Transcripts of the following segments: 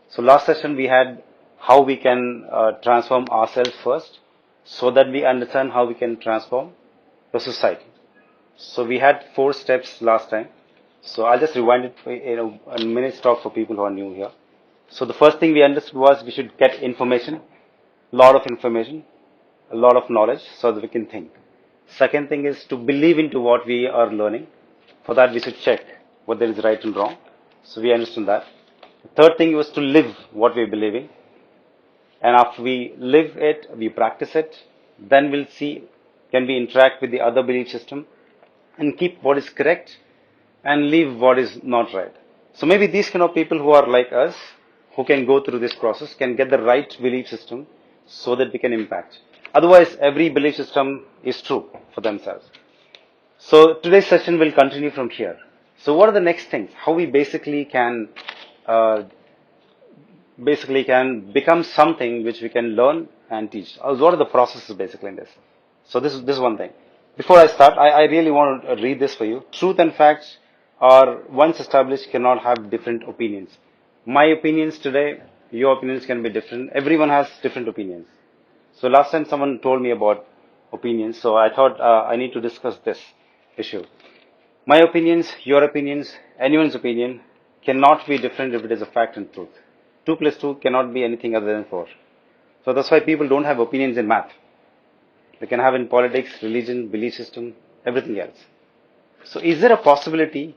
So last session we had how we can transform ourselves first so that we understand how we can transform the society. So we had 4 steps last time. So I'll just rewind it for a minute's talk for people who are new here. So the first thing we understood was we should get information, lot of information, a lot of knowledge so that we can think. Second thing is to believe into what we are learning. For that we should check whether it is right and wrong. So we understand that. The third thing was to live what we believe in. And after we live it, we practice it, then we'll see can we interact with the other belief system and keep what is correct and leave what is not right. So maybe these kind of people who are like us, who can go through this process, can get the right belief system so that we can impact. Otherwise, every belief system is true for themselves. So today's session will continue from here. So what are the next things? How we uh, basically can become something which we can learn and teach. What are the processes basically in this? So this is one thing. Before I start, I really want to read this for you. Truth and facts are once established cannot have different opinions. My opinions today, your opinions can be different. Everyone has different opinions. So last time someone told me about opinions, so I thought I need to discuss this issue. My opinions, your opinions, anyone's opinion cannot be different if it is a fact and truth. 2 plus 2 cannot be anything other than 4. So that's why people don't have opinions in math. They can have in politics, religion, belief system, everything else. So is there a possibility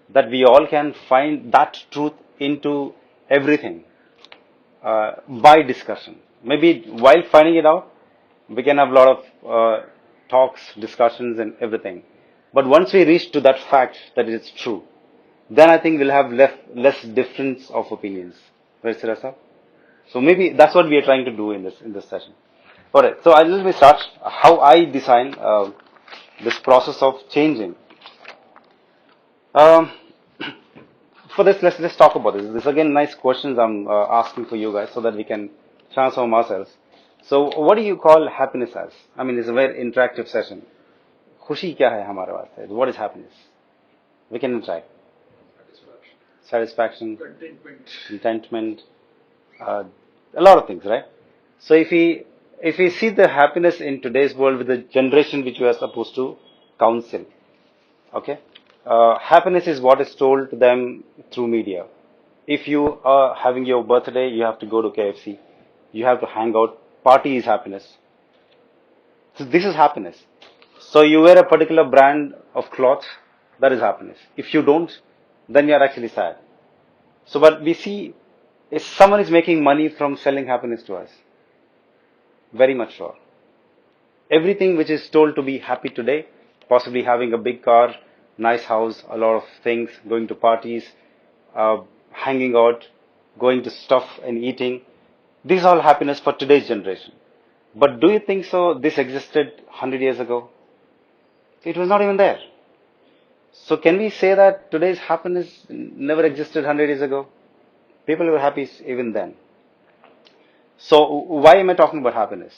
that we all can find that truth into everything by discussion? Maybe while finding it out, we can have a lot of talks, discussions and everything. But once we reach to that fact that it is true, then I think we'll have less difference of opinions. Right, Sirasa? So maybe that's what we are trying to do in this session. All right. So let me start how I design this process of changing. Um, for this, let's talk about this. This again nice questions I'm asking for you guys so that we can transform ourselves. So what do you call happiness as? I mean, it's a very interactive session. खुशी क्या है हमारे वास्ते? What is happiness? We can interact. Satisfaction, contentment, uh, a lot of things, right? So if we see the happiness in today's world with the generation which we are supposed to counsel, okay, happiness is what is told to them through media. If you are having your birthday, you have to go to KFC, you have to hang out. Party is happiness. So this is happiness. So you wear a particular brand of cloth, that is happiness. If you don't, then you are actually sad. So what we see is someone is making money from selling happiness to us. Very much sure. Everything which is told to be happy today, possibly having a big car, nice house, a lot of things, going to parties, hanging out, going to stuff and eating, this is all happiness for today's generation. But do you think so this existed 100 years ago? It was not even there. So can we say that today's happiness never existed 100 years ago? People were happy even then. So why am I talking about happiness?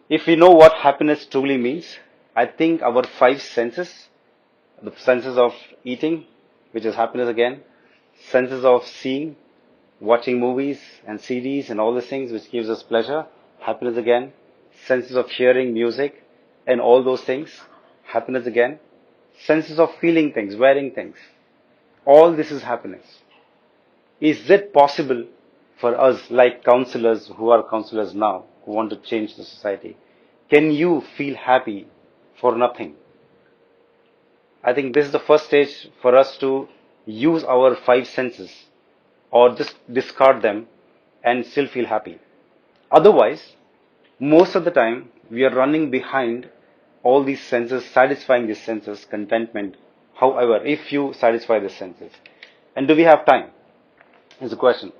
If we know what happiness truly means, I think our 5 senses, the senses of eating, which is happiness again, senses of seeing, watching movies and CDs and all these things which gives us pleasure, happiness again, senses of hearing music and all those things, happiness again, senses of feeling things, wearing things, all this is happiness. Is it possible for us, like counselors who are counselors now, who want to change the society, can you feel happy for nothing? I think this is the first stage for us to use our 5 senses or just discard them and still feel happy. Otherwise, most of the time, we are running behind all these senses, satisfying these senses, contentment. However, if you satisfy these senses, and do we have time? Is the question.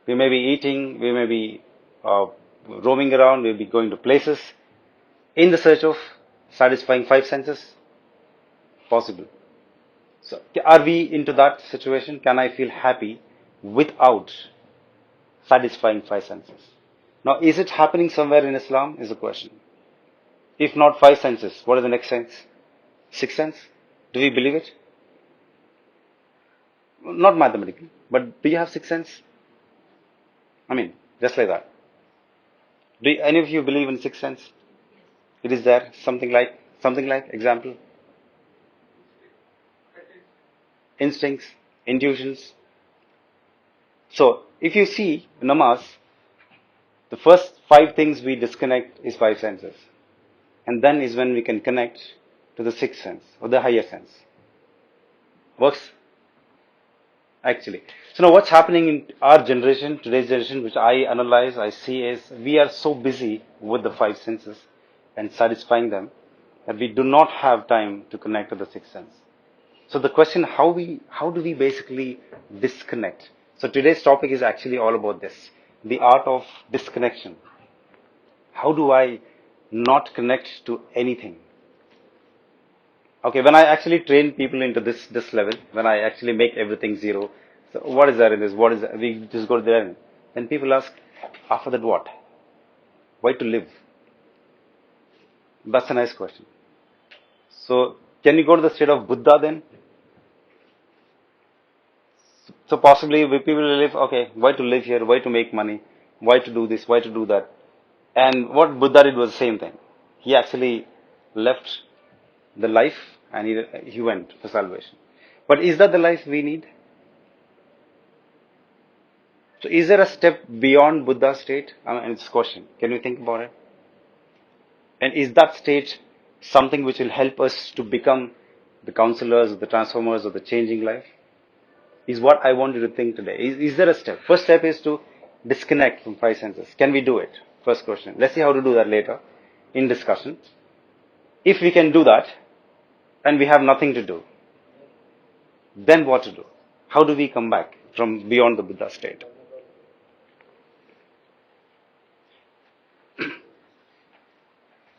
We may be eating, we may be roaming around, we may be going to places in the search of satisfying 5 senses. Possible. So, are we into that situation? Can I feel happy without satisfying 5 senses? Now, is it happening somewhere in Islam? Is the question. If not 5 senses, what is the next sense? 6th sense? Do we believe it? Not mathematically, but do you have sixth sense? I mean, just like that. Do any of you believe in sixth sense? It is there, something like, example, instincts, intuitions. So, if you see namaz, the first five things we disconnect is five senses. And then is when we can connect to the sixth sense or the higher sense. Works actually. So now what's happening in our generation, today's generation, which I analyze, I see is we are so busy with the five senses and satisfying them that we do not have time to connect to the sixth sense. So the question, how do we basically disconnect? So today's topic is actually all about this, the art of disconnection. How do I not connect to anything? Okay, when I actually train people into this level, when I actually make everything zero, so what is there in this? What is that? We just go there. Then people ask, after that what? Why to live? That's a nice question. So can you go to the state of Buddha then? So possibly people will live, okay, why to live here? Why to make money? Why to do this? Why to do that? And what Buddha did was the same thing. He actually left the life and he went for salvation. But is that the life we need? So is there a step beyond Buddha state? I mean, it's a question. Can you think about it? And is that state something which will help us to become the counselors, the transformers of the changing life? Is what I want you to think today. Is there a step? First step is to disconnect from five senses. Can we do it? First question. Let's see how to do that later in discussion. If we can do that and we have nothing to do, then what to do? How do we come back from beyond the Buddha state?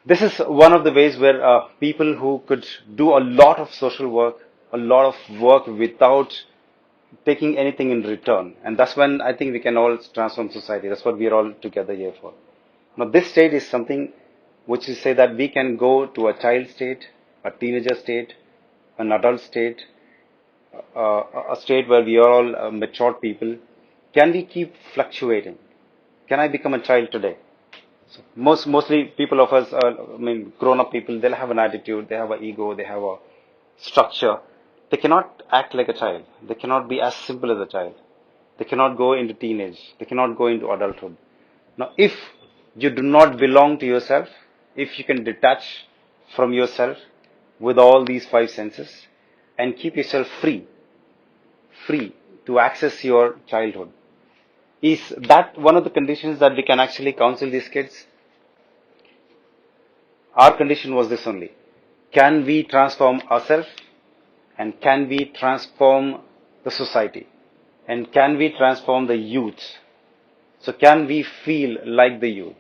This is one of the ways where people who could do a lot of social work, a lot of work without taking anything in return. And that's when I think we can all transform society. That's what we are all together here for. Now, this state is something which is say that we can go to a child state, a teenager state, an adult state, a state where we are all matured people. Can we keep fluctuating? Can I become a child today? So mostly people of us, grown up people, they'll have an attitude, they have an ego, they have a structure. They cannot act like a child. They cannot be as simple as a child. They cannot go into teenage. They cannot go into adulthood. Now, if you do not belong to yourself, if you can detach from yourself with all these five senses and keep yourself free to access your childhood, is that one of the conditions that we can actually counsel these kids? Our condition was this only. Can we transform ourselves? And can we transform the society? And can we transform the youth? So can we feel like the youth?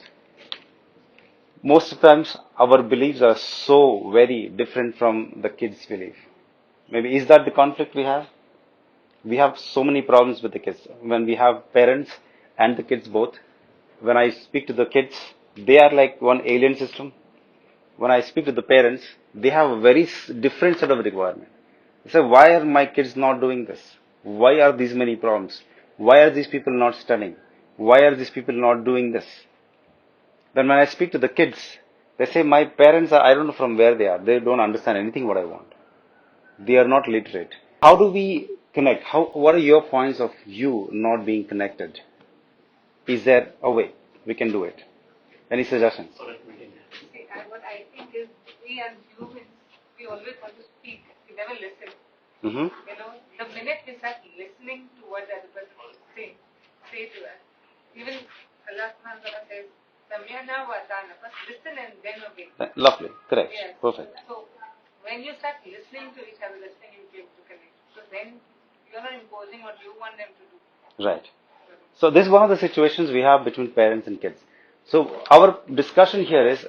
Most of the times our beliefs are so very different from the kids' belief. Maybe is that the conflict we have? We have so many problems with the kids. When we have parents and the kids both, when I speak to the kids, they are like one alien system. When I speak to the parents, they have a very different set of requirements. They say, why are my kids not doing this? Why are these many problems? Why are these people not studying? Why are these people not doing this? Then when I speak to the kids, they say, my parents are, I don't know from where they are. They don't understand anything what I want. They are not literate. How do we connect? What are your points of view not being connected? Is there a way we can do it? Any suggestions? See, what I think is we as humans, we always want to speak. We never listen. Mm-hmm. You know, the minute we start listening to what the other person say to us, even Allah subhanahu wa ta'ala says, Samyana wa ata'na, first listen and then obey. Lovely, correct, Yes. perfect. So, when you start listening to each other, that's when you be able to connect. So then, you're not imposing what you want them to do. Right. So this is one of the situations we have between parents and kids. So our discussion here is,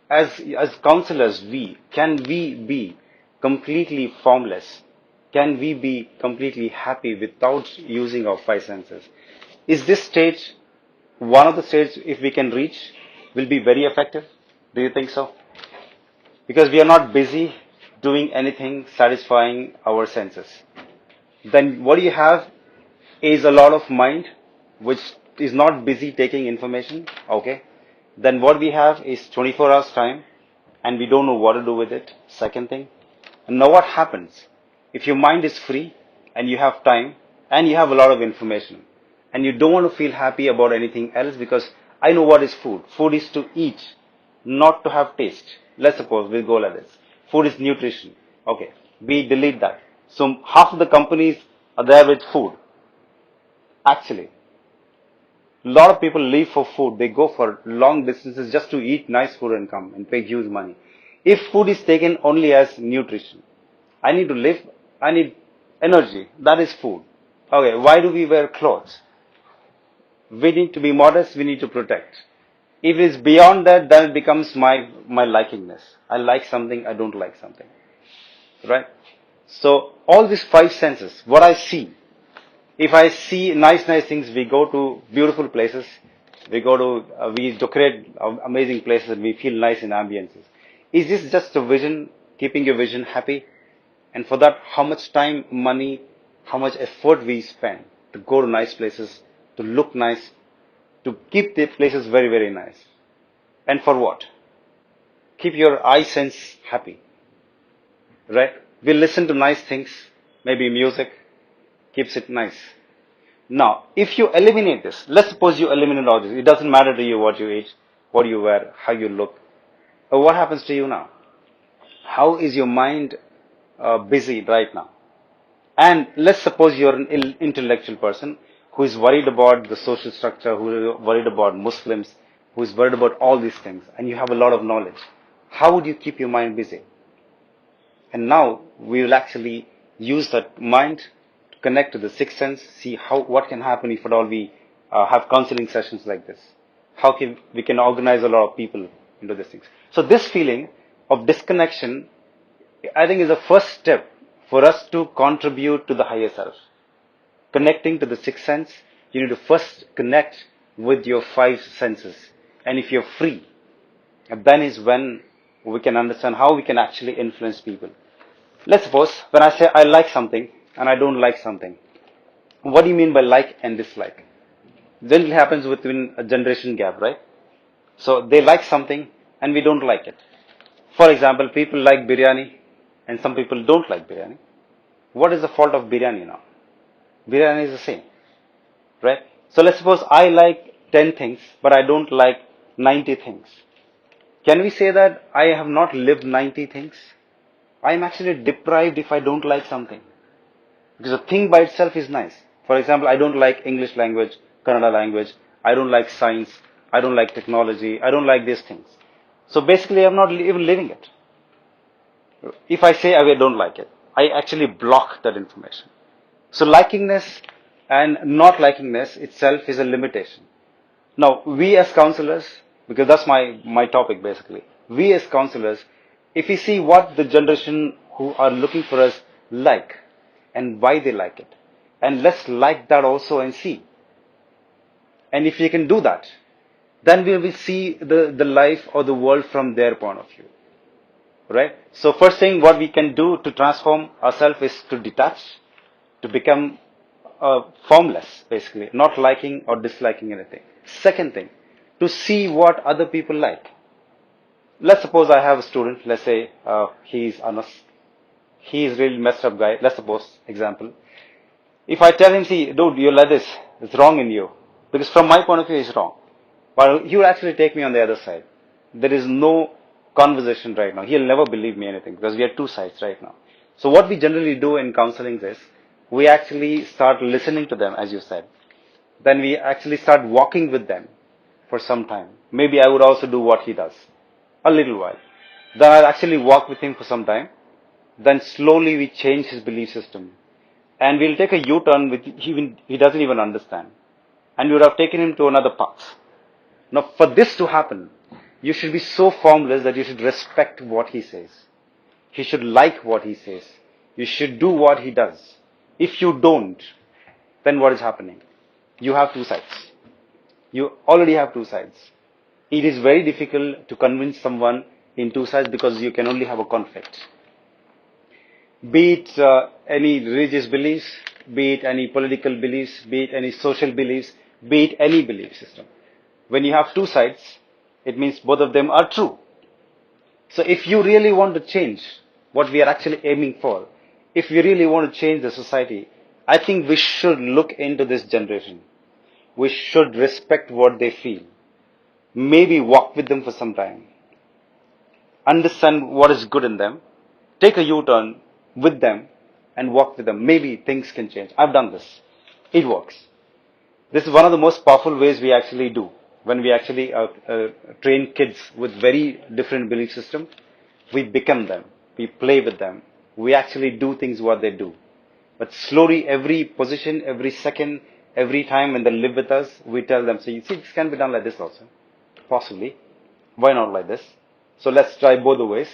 as counselors, can we be completely formless? Can we be completely happy without using our five senses? Is this stage one of the stages, if we can reach, will be very effective? Do you think so? Because we are not busy doing anything satisfying our senses. then what you have is a lot of mind, which is not busy taking information, okay? Then what we have is 24 hours time, and we don't know what to do with it, second thing. And now what happens? If your mind is free, and you have time, and you have a lot of information, and you don't want to feel happy about anything else, because I know what is food. Food is to eat, not to have taste. Let's suppose we'll go like this. Food is nutrition. Okay, we delete that. So half of the companies are there with food. Actually, a lot of people leave for food. They go for long distances just to eat nice food and come and pay huge money. If food is taken only as nutrition, I need to live, I need energy. That is food. Okay, why do we wear clothes? We need to be modest, we need to protect. If it is beyond that, then it becomes my likingness. I like something, I don't like something. Right? So, all these five senses, what I see, if I see nice things, we go to beautiful places, we decorate amazing places, and we feel nice in ambiences. Is this just a vision, keeping your vision happy? And for that, how much time, money, how much effort we spend to go to nice places, to look nice, to keep the places very, very nice. And for what? Keep your eye sense happy. Right? We listen to nice things, maybe music, keeps it nice. Now, if you eliminate this, let's suppose you eliminate all this. It doesn't matter to you what you eat, what you wear, how you look. But what happens to you now? How is your mind busy right now? And let's suppose you're an intellectual person who is worried about the social structure, who is worried about Muslims, who is worried about all these things, and you have a lot of knowledge. How would you keep your mind busy? And now we will actually use that mind to connect to the sixth sense, see what can happen if at all we have counseling sessions like this. How can we can organize a lot of people into these things. So this feeling of disconnection, I think, is the first step for us to contribute to the higher self. Connecting to the sixth sense, you need to first connect with your five senses. And if you're free, then is when we can understand how we can actually influence people. Let's suppose when I say I like something and I don't like something. What do you mean by like and dislike? Generally happens within a generation gap, right? So they like something and we don't like it. For example, people like biryani and some people don't like biryani. What is the fault of biryani now? Biryani is the same, right? So let's suppose I like 10 things, but I don't like 90 things. Can we say that I have not lived 90 things? I am actually deprived if I don't like something. Because a thing by itself is nice. For example, I don't like English language, Kannada language, I don't like science, I don't like technology, I don't like these things. So basically, I'm not even living it. If I say I don't like it, I actually block that information. So likingness and not likingness itself is a limitation. Now, we as counselors, because that's my topic basically, we as counselors, if we see what the generation who are looking for us like and why they like it, and let's like that also and see. And if we can do that, then we will see the life or the world from their point of view. Right? So first thing what we can do to transform ourselves is to detach, to become formless, basically, not liking or disliking anything. Second thing, to see what other people like. Let's suppose I have a student, let's say he's Anas. He is really messed up guy, let's suppose, example. If I tell him, see, dude, you're like this, it's wrong in you. Because from my point of view, it's wrong. But he will actually take me on the other side. There is no conversation right now. He'll never believe me anything because we are two sides right now. So what we generally do in counseling is, we actually start listening to them, as you said. Then we actually start walking with them for some time. Maybe I would also do what he does. A little while. Then I'll actually walk with him for some time. Then slowly we change his belief system. And we'll take a U-turn with he doesn't even understand. And we would have taken him to another path. Now for this to happen, you should be so formless that you should respect what he says. He should like what he says. You should do what he does. If you don't, then what is happening? You have two sides. You already have two sides. It is very difficult to convince someone in two sides because you can only have a conflict. Be it any religious beliefs, be it any political beliefs, be it any social beliefs, be it any belief system. When you have two sides, it means both of them are true. So if you really want to change what we are actually aiming for, if we really want to change the society, I think we should look into this generation. We should respect what they feel. Maybe walk with them for some time. Understand what is good in them. Take a U-turn with them and walk with them. Maybe things can change. I've done this. It works. This is one of the most powerful ways we actually do. When we actually train kids with very different belief system, we become them. We play with them. We actually do things what they do. But slowly, every position, every second, every time when they live with us, we tell them, so you see, this can be done like this also. Possibly. Why not like this? So let's try both the ways.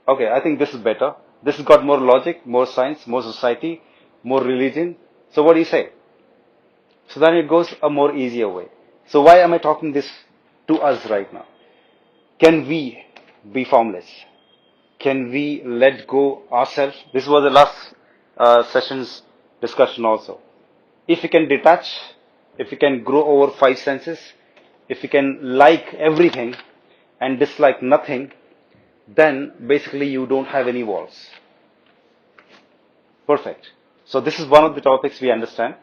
Okay, I think this is better. This has got more logic, more science, more society, more religion. So what do you say? So then it goes a more easier way. So why am I talking this to us right now? Can we be formless? Can we let go ourselves? This was the last session's discussion also. If we can detach, if we can grow over five senses, if we can like everything and dislike nothing, then basically you don't have any walls. Perfect. So this is one of the topics we understand.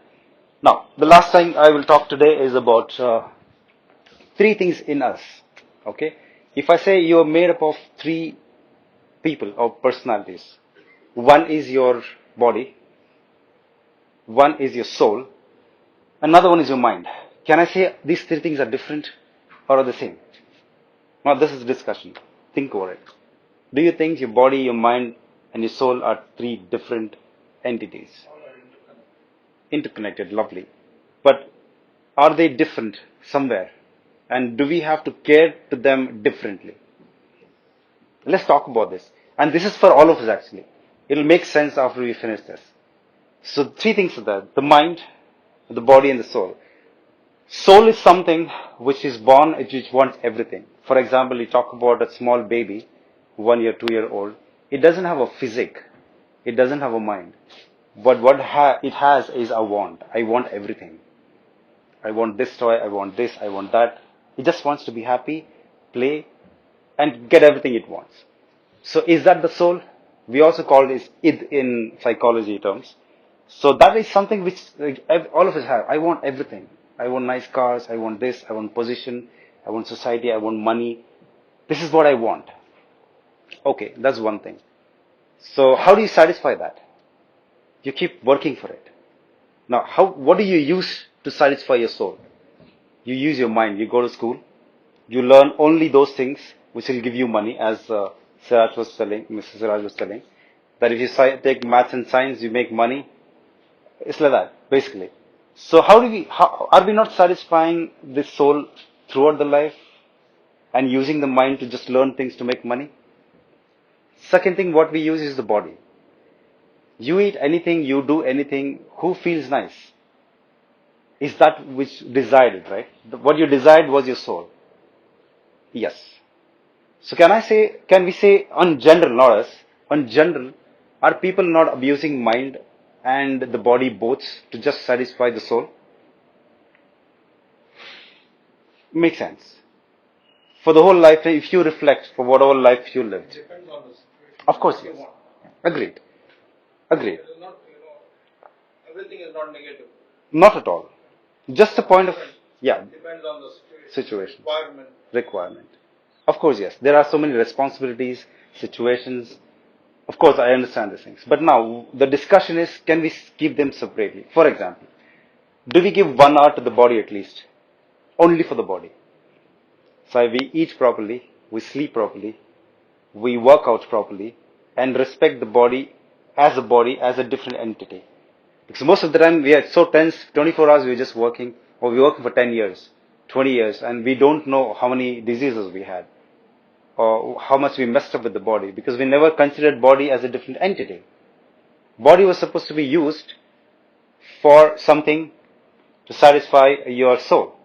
Now, the last time I will talk today is about three things in us. Okay? If I say you are made up of three people or personalities, one is your body, one is your soul, another one is your mind. Can I say these three things are different or are the same? Now, this is discussion. Think over it. Do you think your body, your mind, and your soul are three different entities? Interconnected, lovely. But are they different somewhere? And do we have to care to them differently? Let's talk about this. And this is for all of us actually. It'll make sense after we finish this. So three things are there. The mind, the body and the soul. Soul is something which is born, which wants everything. For example, you talk about a small baby, 1 year, 2 year old. It doesn't have a physique. It doesn't have a mind. But what it has is a want. I want everything. I want this toy, I want this, I want that. It just wants to be happy, play, and get everything it wants. So is that the soul? We also call this id in psychology terms. So that is something which all of us have. I want everything. I want nice cars, I want this, I want position, I want society, I want money. This is what I want. Okay, that's one thing. So how do you satisfy that? You keep working for it. Now, what do you use to satisfy your soul? You use your mind. You go to school. You learn only those things which will give you money, as Mrs. Siraj was telling, that if you take maths and science, you make money. It's like that, basically. So are we not satisfying this soul throughout the life and using the mind to just learn things to make money? Second thing, what we use is the body. You eat anything, you do anything, who feels nice? Is that which desired, right? What you desired was your soul. Yes. So can we say on general, not us, on general, are people not abusing mind and the body both to just satisfy the soul? Makes sense. For the whole life, if you reflect for whatever life you lived. Depends on the situation. Of course, yes. Agreed. Agreed. It is not, everything is not negative. Not at all. Just a point of, yeah, Depends on the situation. requirement. Of course, yes. There are so many responsibilities, situations. Of course, I understand these things. But now, the discussion is, can we keep them separately? For example, do we give 1 hour to the body at least? Only for the body. So we eat properly, we sleep properly, we work out properly, and respect the body as a different entity. Because most of the time we are so tense, 24 hours we're just working, or we're working for 10 years, 20 years, and we don't know how many diseases we had, or how much we messed up with the body, because we never considered body as a different entity. Body was supposed to be used for something to satisfy your soul.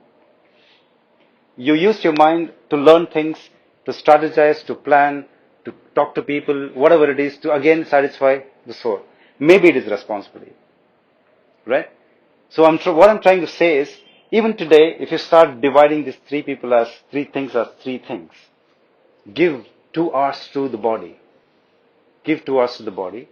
You used your mind to learn things, to strategize, to plan, to talk to people, whatever it is, to again satisfy the soul. Maybe it is responsibility. right? So what I'm trying to say is, even today, if you start dividing these three people as three things, give 2 hours to the body, give 2 hours to the body,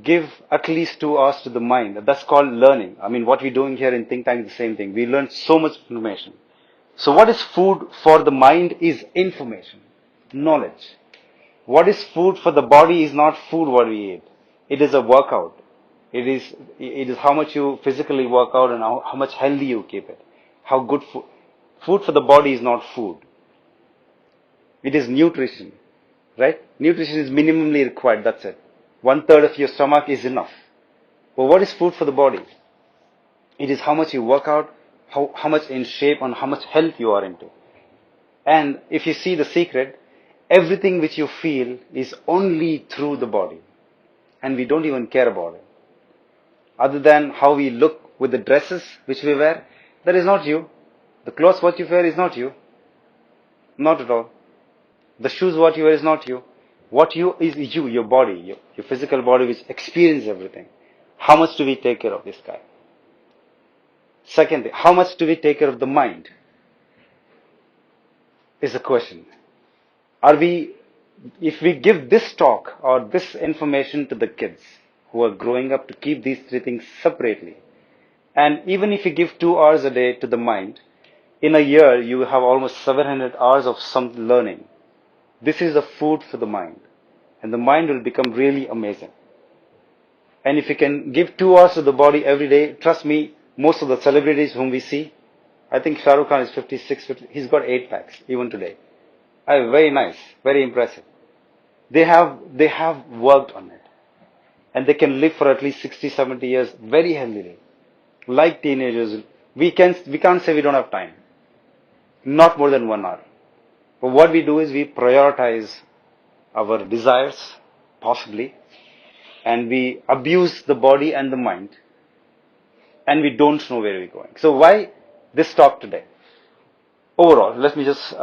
give at least 2 hours to the mind. That's called learning. I mean, what we're doing here in Think Tank is the same thing. We learn so much information. So what is food for the mind is information, knowledge. What is food for the body is not food what we eat. It is a workout. It is how much you physically work out and how much healthy you keep it. How good food. Food for the body is not food. It is nutrition, right? Nutrition is minimally required. That's it. 1/3 of your stomach is enough. But what is food for the body? It is how much you work out, how much in shape and how much health you are into. And if you see the secret, everything which you feel is only through the body. And we don't even care about it. Other than how we look with the dresses which we wear, that is not you. The clothes what you wear is not you. Not at all. The shoes what you wear is not you. What you is you, your body, your physical body which experiences everything. How much do we take care of this guy? Secondly, how much do we take care of the mind? Is the question. If we give this talk or this information to the kids who are growing up to keep these three things separately, and even if you give 2 hours a day to the mind, in a year you have almost 700 hours of some learning. This is the food for the mind. And the mind will become really amazing. And if you can give 2 hours to the body every day, trust me, most of the celebrities whom we see, I think Shah Rukh Khan is 56, 50, he's got 8 packs even today. Very nice, very impressive. They have worked on it. And they can live for at least 60, 70 years very healthily. Like teenagers, we can't say we don't have time. Not more than 1 hour. But what we do is we prioritize our desires, possibly, and we abuse the body and the mind, and we don't know where we're going. So why this talk today? Overall, let me just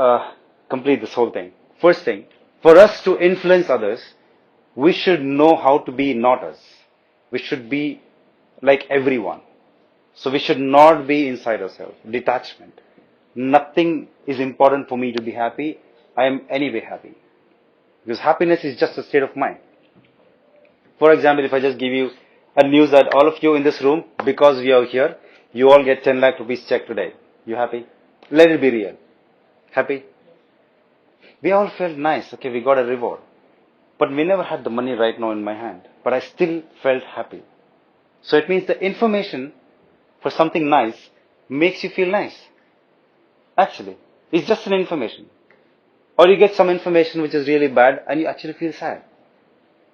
complete this whole thing. First thing, for us to influence others, we should know how to be not us. We should be like everyone. So we should not be inside ourselves. Detachment. Nothing is important for me to be happy. I am anyway happy. Because happiness is just a state of mind. For example, if I just give you a news that all of you in this room, because we are here, you all get 10 lakh rupees check today. You happy? Let it be real. Happy? We all felt nice. Okay, we got a reward. But we never had the money right now in my hand. But I still felt happy. So it means the information for something nice makes you feel nice. Actually, it's just an information. Or you get some information which is really bad and you actually feel sad.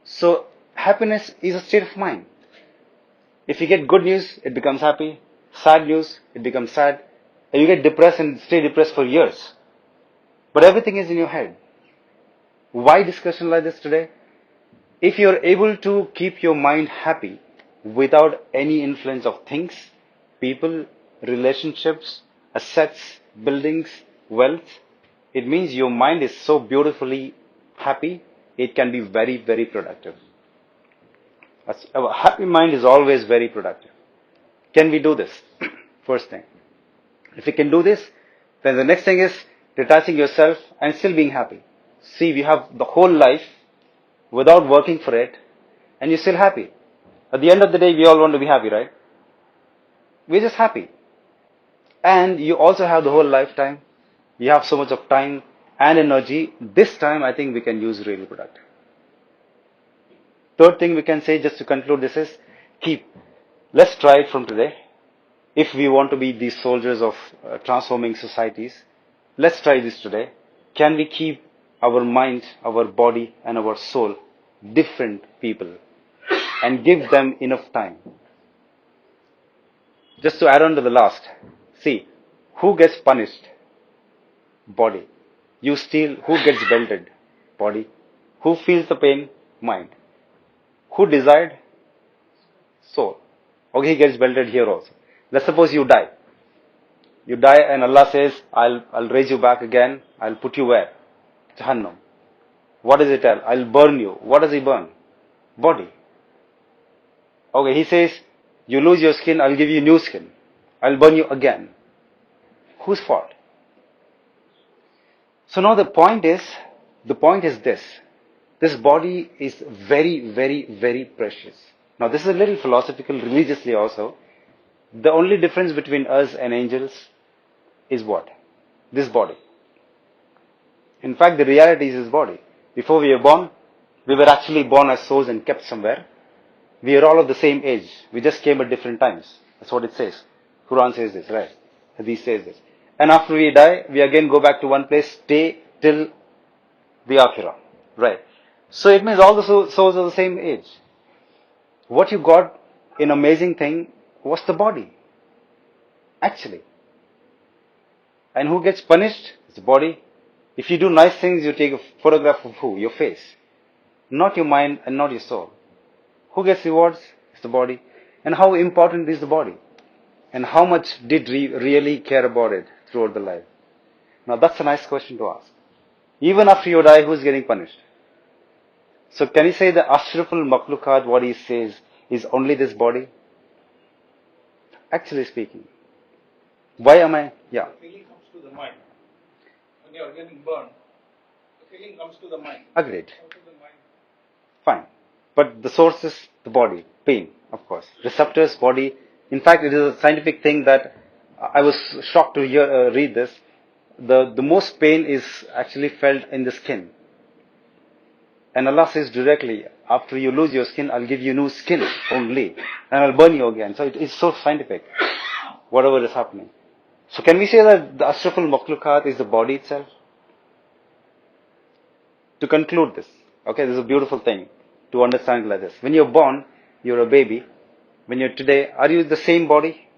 So happiness is a state of mind. If you get good news, it becomes happy. Sad news, it becomes sad. And you get depressed and stay depressed for years. But everything is in your head. Why discussion like this today? If you are able to keep your mind happy without any influence of things, people, relationships, assets, buildings, wealth, it means your mind is so beautifully happy, it can be very, very productive. A happy mind is always very productive. Can we do this? First thing. If we can do this, then the next thing is detaching yourself and still being happy. See, we have the whole life without working for it, and you're still happy. At the end of the day, we all want to be happy, right? We're just happy. And you also have the whole lifetime. You have so much of time and energy. This time, I think we can use really productive. Third thing we can say, just to conclude this, is let's try it from today. If we want to be these soldiers of transforming societies, let's try this today. Can we keep our mind, our body, and our soul different people and give them enough time? Just to add on to the last, see, who gets punished? Body. You steal, who gets belted? Body. Who feels the pain? Mind. Who desired? Soul. Okay, he gets belted here also. Let's suppose you die. You die and Allah says, I'll raise you back again. I'll put you where? Jahannam. What does it tell? I'll burn you. What does he burn? Body. Okay, he says, You lose your skin, I'll give you new skin. I'll burn you again. Whose fault? So now the point is this. This body is very, very, very precious. Now this is a little philosophical, religiously also. The only difference between us and angels is what? This body. In fact, the reality is this body. Before we were born, we were actually born as souls and kept somewhere. We are all of the same age. We just came at different times. That's what it says. Quran says this, right? Hadith says this. And after we die, we again go back to one place, stay till the Akhirah. Right. So it means all the souls are the same age. What you got, an amazing thing, was the body. Actually. And who gets punished? It's the body. If you do nice things, you take a photograph of who? Your face. Not your mind and not your soul. Who gets rewards? It's the body. And how important is the body? And how much did we really care about it throughout the life? Now that's a nice question to ask. Even after you die, who's getting punished? So can you say the Ashraful Makhlukat, what he says, is only this body? Actually speaking. Why am I? Yeah. The feeling comes to the mind. When you are getting burned, the feeling comes to the mind. Agreed. Comes to the mind. Fine. But the source is the body. Pain, of course. Receptors, body. In fact, it is a scientific thing that I was shocked to read this. The most pain is actually felt in the skin. And Allah says directly, after you lose your skin, I'll give you new skin only. And I'll burn you again. So it is so scientific, whatever is happening. So can we say that the Ashraful Makhlukat is the body itself? To conclude this, okay, this is a beautiful thing to understand like this. When you're born, you're a baby. When you're today, are you the same body?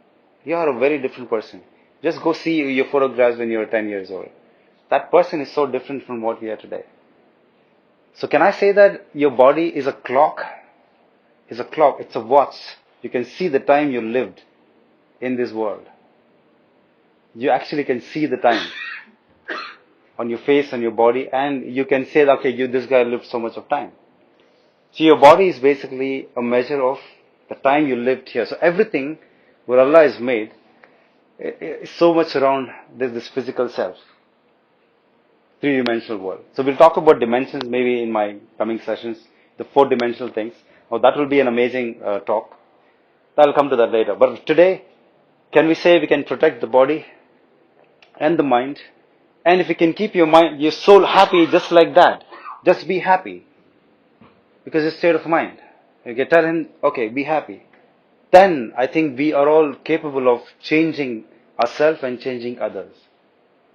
You are a very different person. Just go see your photographs when you're 10 years old. That person is so different from what we are today. So can I say that your body is a clock? It's a clock, it's a watch. You can see the time you lived in this world. You actually can see the time on your face, on your body, and you can say, okay, this guy lived so much of time. So your body is basically a measure of the time you lived here. So everything what Allah has made is so much around this physical self, three-dimensional world. So we'll talk about dimensions maybe in my coming sessions, the four-dimensional things. Oh, that will be an amazing talk. I'll come to that later. But today, can we say we can protect the body and the mind? And if you can keep your mind, your soul happy just like that, just be happy. Because it's state of mind. You can tell him, okay, be happy. Then I think we are all capable of changing ourselves and changing others.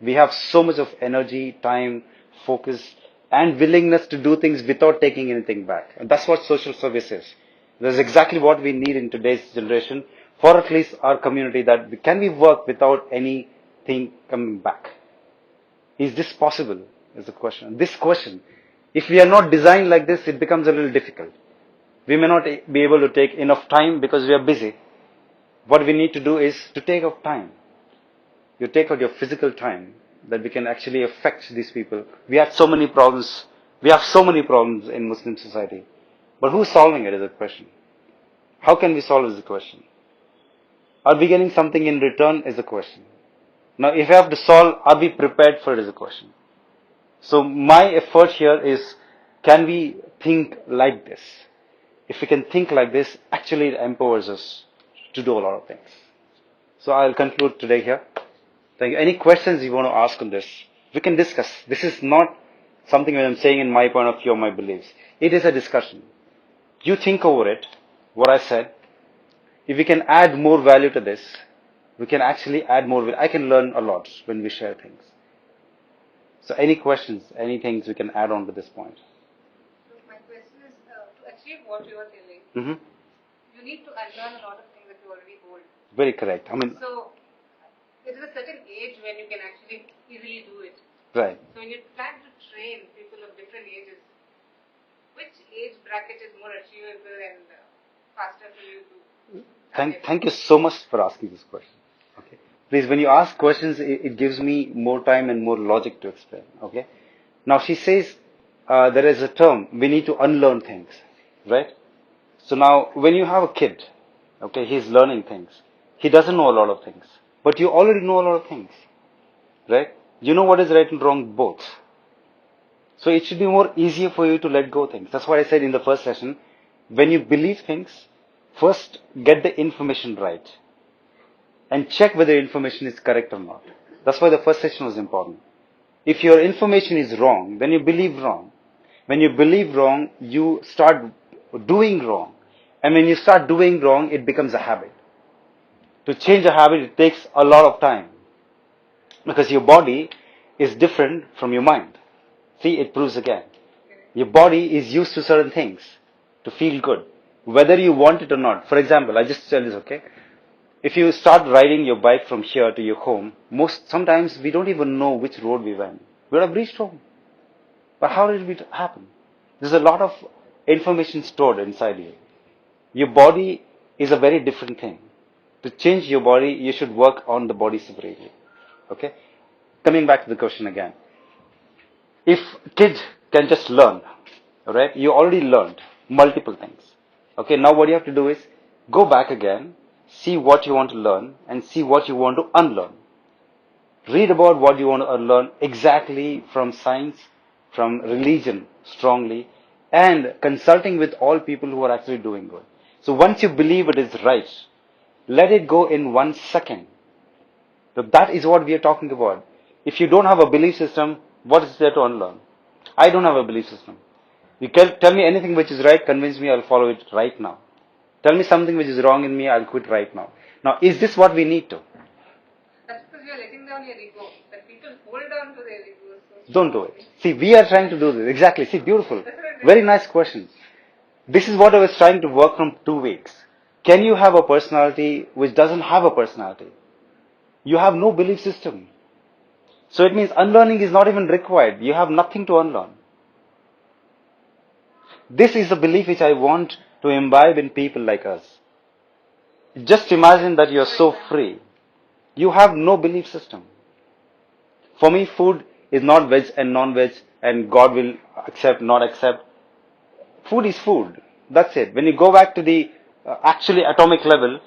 We have so much of energy, time, focus, and willingness to do things without taking anything back. And that's what social service is. That's exactly what we need in today's generation, for at least our community, that can we work without anything coming back? Is this possible? Is the question. This question, if we are not designed like this, it becomes a little difficult. We may not be able to take enough time because we are busy. What we need to do is to take out time. You take out your physical time that we can actually affect these people. We have so many problems. We have so many problems in Muslim society. But who's solving it is a question. How can we solve it is a question. Are we getting something in return is a question. Now if we have to solve, are we prepared for it is a question. So my effort here is, can we think like this? If we can think like this, actually it empowers us to do a lot of things. So I'll conclude today here. Thank you. Any questions you want to ask on this? We can discuss. This is not something that I'm saying in my point of view or my beliefs. It is a discussion. You think over it, what I said. If we can add more value to this, we can actually add more value. I can learn a lot when we share things. So any questions, any things we can add on to this point? So my question is, to achieve what you are telling, Mm-hmm. you need to unlearn a lot of things that you already hold. Very correct. I mean, So there is a certain age when you can actually easily do it. right. So when you plan to train people of different ages, which age bracket is more achievable and faster for you to Thank you so much for asking this question. Okay. Please, when you ask questions, it gives me more time and more logic to explain. Okay. Now she says there is a term, we need to unlearn things, right? So now when you have a kid, Okay, he's learning things. He doesn't know a lot of things. But you already know a lot of things. Right? You know what is right and wrong both. So it should be more easier for you to let go things. That's why I said in the first session, when you believe things, first get the information right. And check whether information is correct or not. That's why the first session was important. If your information is wrong, then you believe wrong. When you believe wrong, you start doing wrong. And when you start doing wrong, it becomes a habit. To change a habit, it takes a lot of time. Because your body is different from your mind. See, it proves again. Your body is used to certain things to feel good, whether you want it or not. For example, I just tell this, okay? If you start riding your bike from here to your home, sometimes we don't even know which road we went. We would have reached home. But how did it happen? There's a lot of information stored inside you. Your body is a very different thing. To change your body, you should work on the body separately. Okay? Coming back to the question again. If kids can just learn, alright, you already learned multiple things. Okay, now what you have to do is go back again, see what you want to learn, and see what you want to unlearn. Read about what you want to learn exactly from science, from religion strongly, and consulting with all people who are actually doing good. So once you believe it is right, let it go in 1 second. So that is what we are talking about. If you don't have a belief system, what is there to unlearn? I don't have a belief system. You can tell me anything which is right, convince me, I'll follow it right now. Tell me something which is wrong in me, I'll quit right now. Now, is this what we need to? That's because you're letting down your ego. That people hold on to their ego. So Don't do it. See, we are trying to do this. Exactly. See, beautiful. Very nice question. This is what I was trying to work from 2 weeks. Can you have a personality which doesn't have a personality? You have no belief system. So it means unlearning is not even required. You have nothing to unlearn. This is a belief which I want to imbibe in people like us. Just imagine that you're so free. You have no belief system. For me, food is not veg and non-veg and God will accept, not accept. Food is food. That's it. When you go back to the actually atomic level,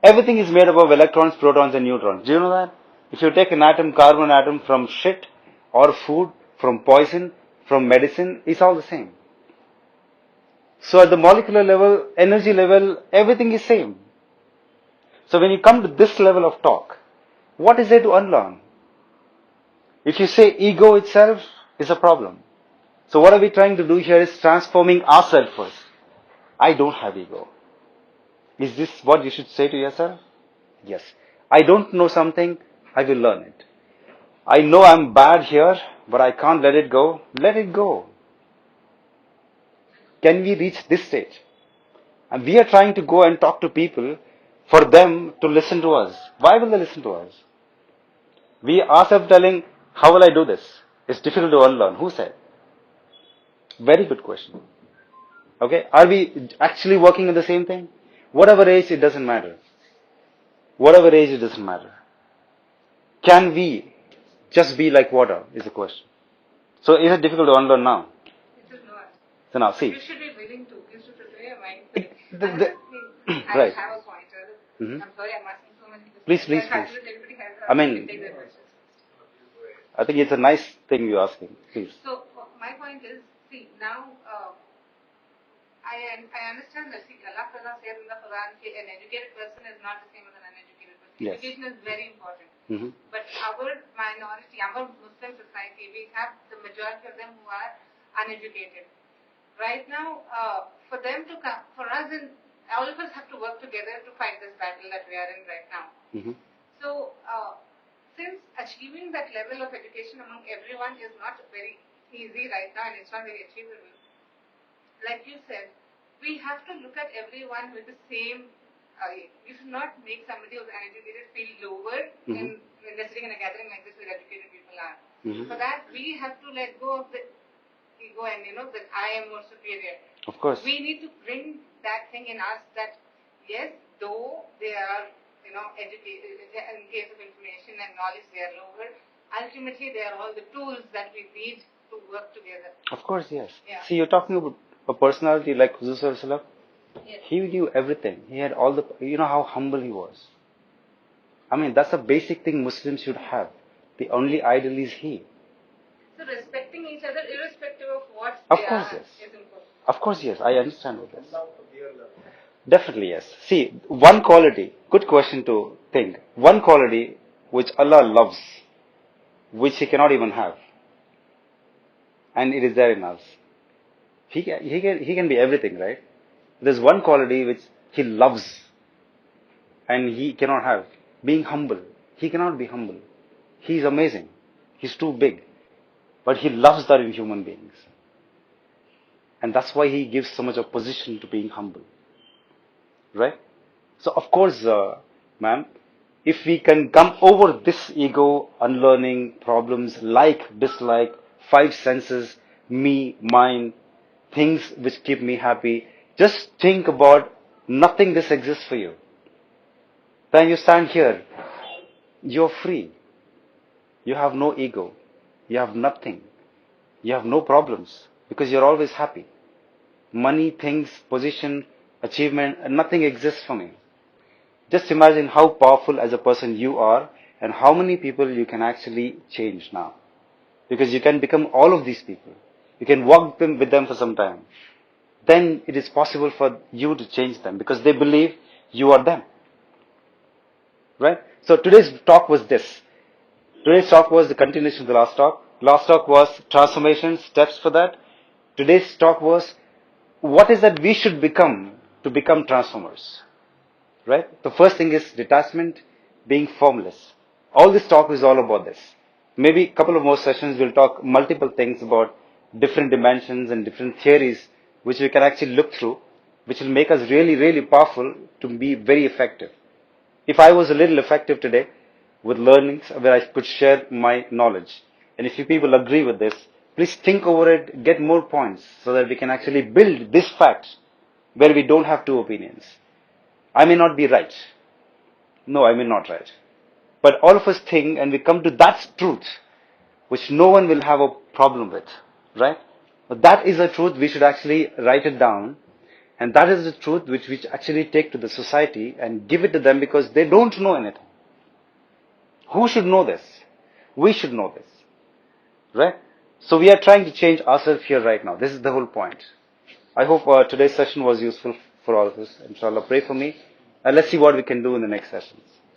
everything is made up of electrons, protons and neutrons. Do you know that? If you take an atom, carbon atom from shit or food, from poison, from medicine, it's all the same. So at the molecular level, energy level, everything is same. So when you come to this level of talk, what is there to unlearn? If you say ego itself is a problem. So what are we trying to do here is transforming ourselves first. I don't have ego. Is this what you should say to yourself? Yes. I don't know something, I will learn it. I know I'm bad here, but I can't let it go. Let it go. Can we reach this stage? And we are trying to go and talk to people for them to listen to us. Why will they listen to us? We ourselves telling, how will I do this? It's difficult to unlearn. Who said? Very good question. Okay, are we actually working on the same thing? Whatever age, it doesn't matter. Whatever age, it doesn't matter. Can we just be like water is the question. So is it difficult to unlearn now? it is not. So now, see. You should be willing to. You should prepare your mind. The- I right. have a pointer. Mhm. I'm sorry, I'm asking so many questions. Please, please, In fact, please. everybody has I mean- to take their questions. I think it's a nice thing you're asking. Please. So my point is, see, now I understand that see, Allah Ta'ala says in the Quran that an educated person is not the same as an uneducated person. Yes. Education is very important. Mhm. But our minority, our Muslim society, we have the majority of them who are uneducated. Right now, for them to come, for us, all of us have to work together to fight this battle that we are in right now. Mhm. So, since achieving that level of education among everyone is not very easy right now and it's not very achievable, like you said, we have to look at everyone with the same. You should not make somebody who's uneducated feel lower when they're sitting in a gathering like this where educated people are. Mhm. For that, we have to let go of the ego and that I am more superior. Of course. We need to bring that thing in us that yes, though they are educated in case of information and knowledge, they are lower. Ultimately, they are all the tools that we need to work together. Of course, yes. Yeah. See, you're talking about a personality like Huzur Sallallahu Alaihi Wasallam. Yes. He knew everything. He had all the, you know how humble he was. I mean, that's a basic thing Muslims should have. The only idol is he. So respecting each other irrespective of what Of they course, are yes. is important. Of course, yes. I understand with this. Love for dear love. Definitely, yes. See, one quality, good question to think. One quality which Allah loves, which He cannot even have, and it is there in us. He can be everything, right? There's one quality which He loves, and He cannot have. Being humble. He cannot be humble. He's amazing. He's too big. But He loves that in human beings. And that's why He gives so much opposition to being humble. Right? So, of course, ma'am, if we can come over this ego, unlearning problems like, dislike, five senses, me, mine, things which keep me happy, just think about nothing this exists for you. Then you stand here, you're free. You have no ego. You have nothing. You have no problems because you're always happy. Money, things, position, achievement, nothing exists for me. Just imagine how powerful as a person you are and how many people you can actually change now. Because you can become all of these people. You can walk with them for some time. Then it is possible for you to change them because they believe you are them. Right? So today's talk was this. Today's talk was the continuation of the last talk. Last talk was transformation, steps for that. Today's talk was what is that we should become to become transformers. Right? The first thing is detachment, being formless. All this talk is all about this. Maybe a couple of more sessions we'll talk multiple things about different dimensions and different theories which we can actually look through, which will make us really, really powerful to be very effective. If I was a little effective today with learnings where I could share my knowledge, and if you people agree with this, please think over it, get more points so that we can actually build this fact where we don't have two opinions. I may not be right. No, I may not right. But all of us think and we come to that truth which no one will have a problem with, right? But that is a truth we should actually write it down, and that is the truth which we actually take to the society and give it to them because they don't know anything. Who should know this? We should know this, right? So we are trying to change ourselves here right now. This is the whole point. I hope today's session was useful for all of us. Inshallah, pray for me. And let's see what we can do in the next sessions.